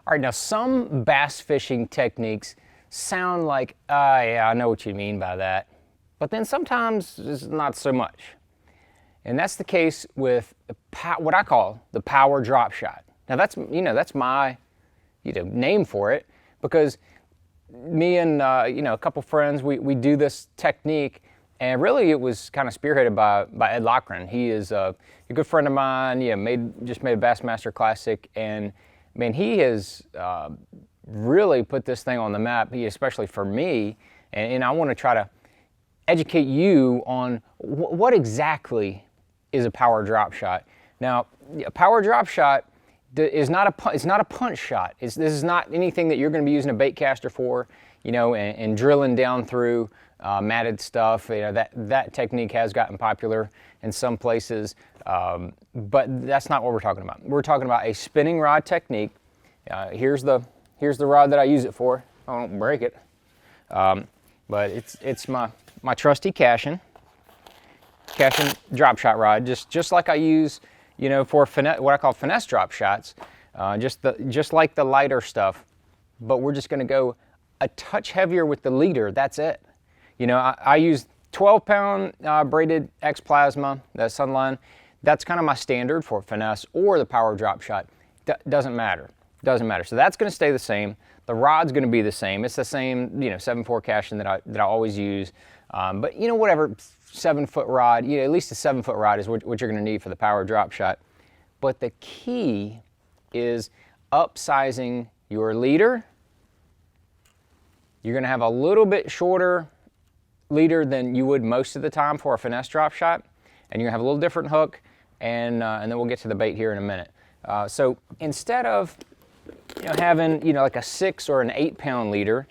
All right, now some bass fishing techniques sound like, yeah, I know what you mean by that. But then sometimes it's not so much. And that's the case with what I call the power drop shot. Now that's my name for it, because me and a couple friends, we do this technique, and really it was kind of spearheaded by Ed Lochran. He is a good friend of mine. Just made a Bassmaster Classic, and man, he has really put this thing on the map, especially for me, and I want to try to educate you on what exactly is a power drop shot. Now, a power drop shot is not a punch shot. This is not anything that you're going to be using a bait caster for, and drilling down through matted stuff. That technique has gotten popular in some places, but that's not what we're talking about. We're talking about a spinning rod technique. Here's the rod that I use it for. I don't break it, but it's my trusty Cashin drop shot rod, just like I use, for what I call finesse drop shots, just like the lighter stuff. But we're just going to go a touch heavier with the leader. That's it. I use 12-pound braided X Plasma, the Sunline. That's kind of my standard for finesse or the power drop shot. Doesn't matter. So that's going to stay the same. The rod's going to be the same. It's the same, 7/4 Cashin that I always use. But whatever 7-foot rod, at least a 7-foot rod is what you're going to need for the power drop shot. But the key is upsizing your leader. You're going to have a little bit shorter leader than you would most of the time for a finesse drop shot, and you're going to have a little different hook, and then we'll get to the bait here in a minute. So instead of having like a 6 or an 8-pound leader,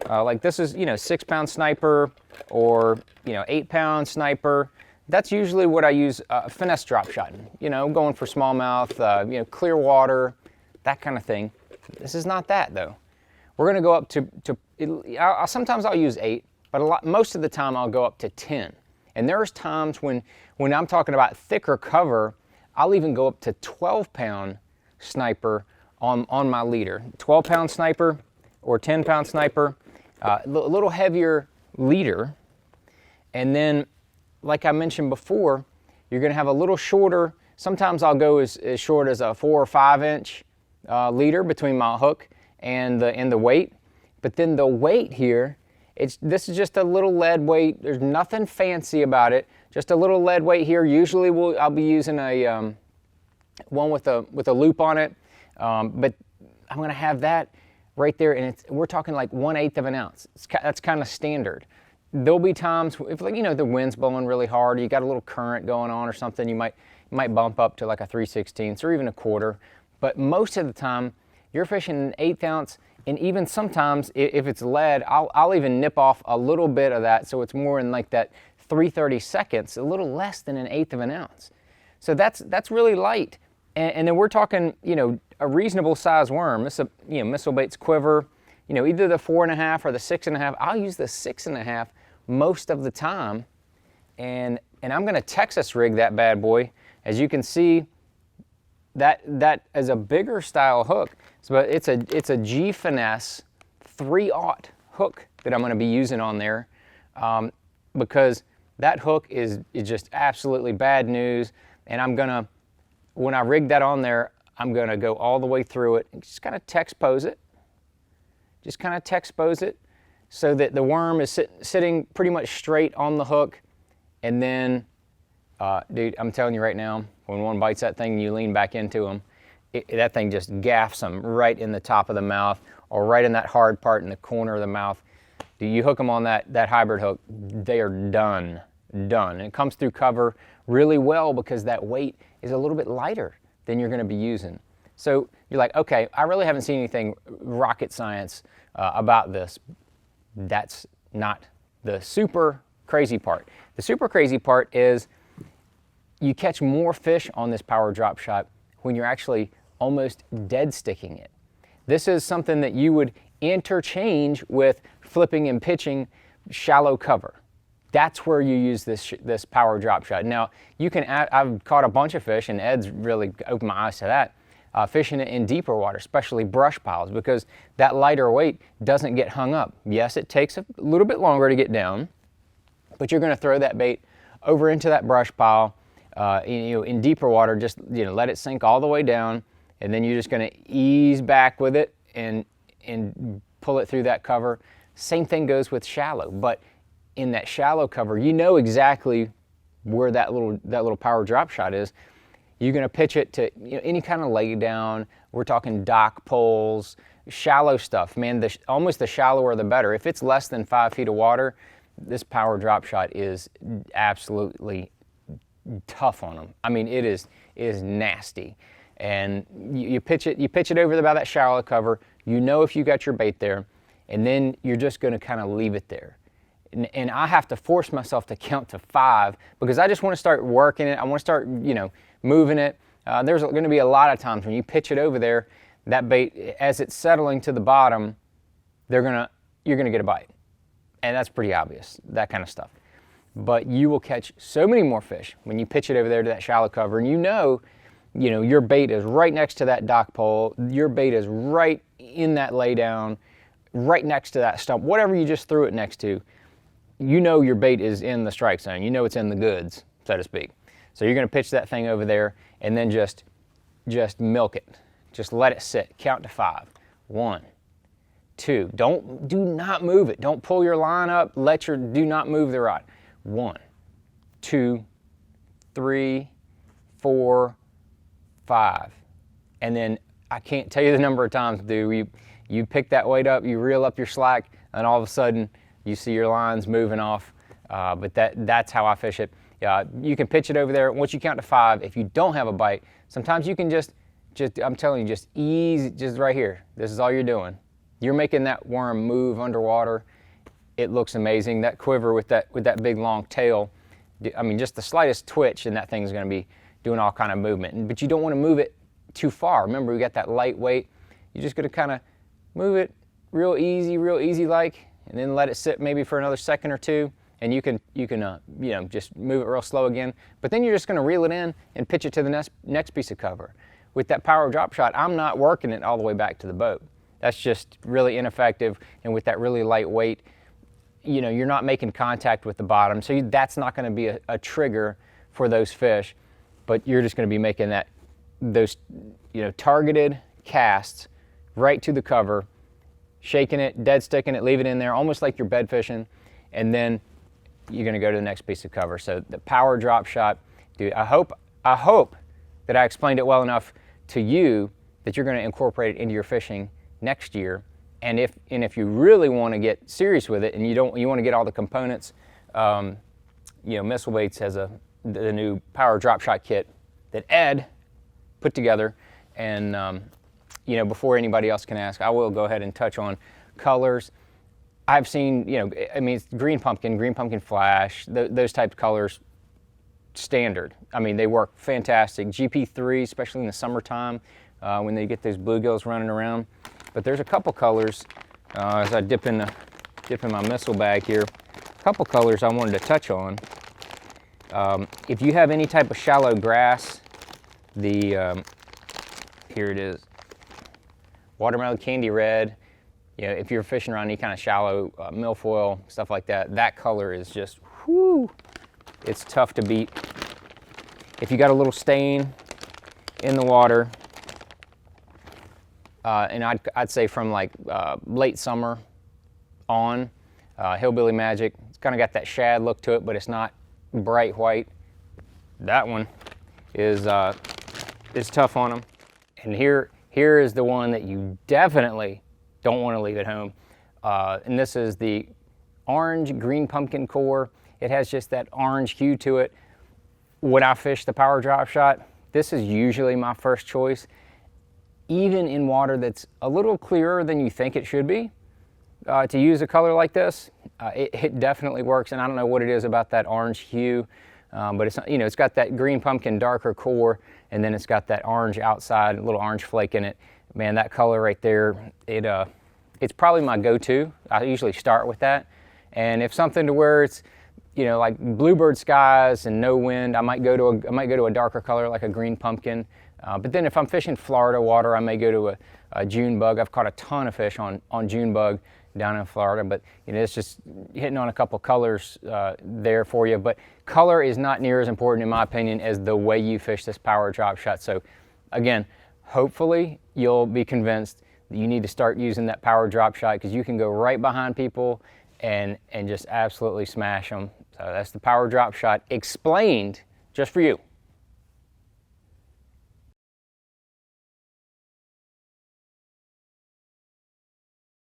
like this is 6-pound sniper or 8-pound sniper, that's usually what I use finesse drop shotting. Going for smallmouth, clear water, that kind of thing. This is not that though. We're going to go up to sometimes I'll use 8, but most of the time I'll go up to 10. And there's times when I'm talking about thicker cover, I'll even go up to 12-pound sniper on my leader. 12-pound sniper or 10-pound sniper, a little heavier leader. And then, like I mentioned before, you're going to have a little shorter. Sometimes I'll go as short as a 4 or 5 inch leader between my hook and the weight. But then the weight here, this is just a little lead weight. There's nothing fancy about it. Just a little lead weight here. Usually I'll be using a one with a loop on it, but I'm going to have that right there, and we're talking like 1/8 of an ounce. That's kind of standard. There'll be times if the wind's blowing really hard, you got a little current going on or something, you might bump up to like a 3/16 or even a quarter. But most of the time, you're fishing an 1/8 ounce, and even sometimes if it's lead, I'll even nip off a little bit of that, so it's more in like that 3/32, a little less than an 1/8 of an ounce. So that's really light. And then we're talking, a reasonable size worm. This is Missile Baits Quiver, either the 4.5 or the 6.5. I'll use the 6.5 most of the time, and I'm going to Texas rig that bad boy. As you can see, that is a bigger style hook. So it's a G Finesse 3/0 hook that I'm going to be using on there, because that hook is just absolutely bad news, and when I rig that on there, I'm going to go all the way through it and just kind of text pose it. Just kind of text pose it so that the worm is sitting pretty much straight on the hook. And then, dude, I'm telling you right now, when one bites that thing and you lean back into them, that thing just gaffs them right in the top of the mouth or right in that hard part in the corner of the mouth. Do you hook them on that hybrid hook, they are done. And it comes through cover really well because that weight is a little bit lighter than you're going to be using. So you're like, okay, I really haven't seen anything rocket science about this. That's not the super crazy part. The super crazy part is you catch more fish on this power drop shot when you're actually almost dead sticking it. This is something that you would interchange with flipping and pitching shallow cover. That's where you use this power drop shot. Now, you can I've caught a bunch of fish, and Ed's really opened my eyes to that. fishing it in deeper water, especially brush piles, because that lighter weight doesn't get hung up. Yes, it takes a little bit longer to get down, but you're going to throw that bait over into that brush pile. In deeper water, just let it sink all the way down, and then you're just going to ease back with it and pull it through that cover. Same thing goes with shallow, but in that shallow cover, you know exactly where that little power drop shot is. You're going to pitch it to any kind of lay down. We're talking dock poles, shallow stuff. Man, almost the shallower the better. If it's less than 5 feet of water, this power drop shot is absolutely tough on them. I mean, it is nasty. And you pitch it over about that shallow cover. You know if you got your bait there, and then you're just going to kind of leave it there. And I have to force myself to count to 5 because I just want to start working it. I want to start, moving it. There's going to be a lot of times when you pitch it over there, that bait, as it's settling to the bottom, you're going to get a bite. And that's pretty obvious, that kind of stuff. But you will catch so many more fish when you pitch it over there to that shallow cover, and your bait is right next to that dock pole, your bait is right in that lay down, right next to that stump, whatever you just threw it next to. Your bait is in the strike zone. It's in the goods, so to speak. So you're going to pitch that thing over there and then just milk it. Just let it sit. Count to 5. 1, 2. Do not move it. Don't pull your line up. Do not move the rod. 1, 2, 3, 4, 5. And then I can't tell you the number of times, dude. You pick that weight up, you reel up your slack, and all of a sudden you see your lines moving off. But that's how I fish it. You can pitch it over there. Once you count to 5, if you don't have a bite, sometimes you can just I'm telling you, just ease, just right here. This is all you're doing. You're making that worm move underwater. It looks amazing. That quiver with that big long tail, I mean, just the slightest twitch and that thing's going to be doing all kind of movement. But you don't want to move it too far. Remember, we got that light weight. You're just going to kind of move it real easy like, and then let it sit maybe for another second or two. And you can just move it real slow again. But then you're just going to reel it in and pitch it to the next piece of cover. With that power drop shot, I'm not working it all the way back to the boat. That's just really ineffective. And with that really light weight, you're not making contact with the bottom. So that's not going to be a trigger for those fish. But you're just going to be making those targeted casts right to the cover, shaking it, dead sticking it, leave it in there, almost like you're bed fishing. And then you're going to go to the next piece of cover. So the power drop shot, dude, I hope that I explained it well enough to you that you're going to incorporate it into your fishing next year. And if you really want to get serious with it and you want to get all the components, Missile Baits has the new power drop shot kit that Ed put together. And before anybody else can ask, I will go ahead and touch on colors. I've seen, it's green pumpkin flash, those type of colors, standard. I mean, they work fantastic. GP3, especially in the summertime, when they get those bluegills running around. But there's a couple colors, as I dip in my missile bag here, a couple colors I wanted to touch on. If you have any type of shallow grass, here it is, watermelon candy red. If you're fishing around any kind of shallow milfoil, stuff like that, that color is just, whoo, it's tough to beat. If you got a little stain in the water, and I'd say from like late summer on, Hillbilly Magic, it's kind of got that shad look to it, but it's not bright white. That one is tough on them. And here is the one that you definitely don't want to leave at home. And this is the orange green pumpkin core. It has just that orange hue to it. When I fish the power drop shot, this is usually my first choice. Even in water that's a little clearer than you think it should be, to use a color like this, it definitely works. And I don't know what it is about that orange hue, but it's got that green pumpkin darker core, and then it's got that orange outside, a little orange flake in it. Man, that color right there, it's probably my go-to. I usually start with that. And if something to where it's, like bluebird skies and no wind, I might go to a darker color like a green pumpkin. But then if I'm fishing Florida water, I may go to a June bug. I've caught a ton of fish on June bug down in Florida, but it's just hitting on a couple colors there for you. But color is not near as important, in my opinion, as the way you fish this power drop shot. So again, hopefully you'll be convinced that you need to start using that power drop shot, because you can go right behind people and just absolutely smash them. So that's the power drop shot explained just for you.